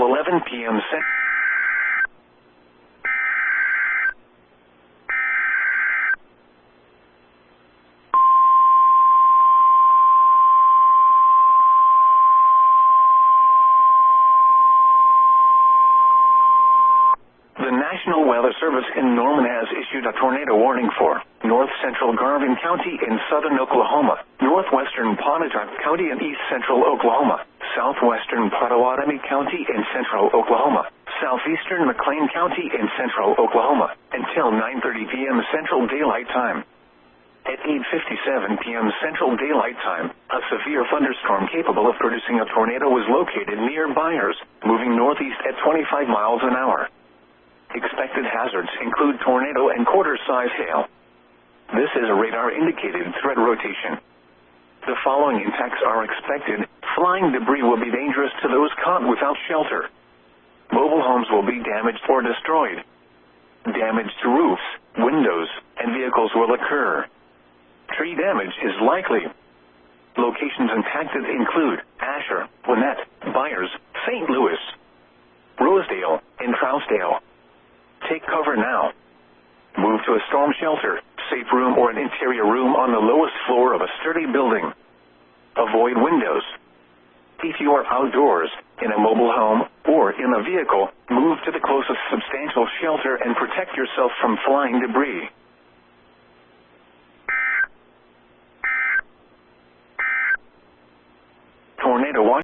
until 11 p.m. The National Weather Service in Norman has issued a tornado warning for north central Garvin County in southern Oklahoma, northwestern Pontotoc County in east central Oklahoma, southwestern Pottawatomie County in central Oklahoma, southeastern McLean County in central Oklahoma, until 9:30 p.m. Central Daylight Time. At 8:57 p.m. Central Daylight Time, a severe thunderstorm capable of producing a tornado was located near Byers, moving northeast at 25 miles an hour. Expected hazards include tornado and quarter-size hail. This is a radar-indicated threat rotation. The following impacts are expected. Flying debris will be dangerous to those caught without shelter. Mobile homes will be damaged or destroyed. Damage to roofs, windows, and vehicles will occur. Tree damage is likely. Locations impacted include Asher, Gwinnett, Byers, St. Louis, Rosedale, and Trousdale. Take cover now. Move to a storm shelter, safe room, or an interior room on the lowest floor of a sturdy building. Avoid windows. If you are outdoors, in a mobile home, or in a vehicle, move to the closest substantial shelter and protect yourself from flying debris. Tornado watch.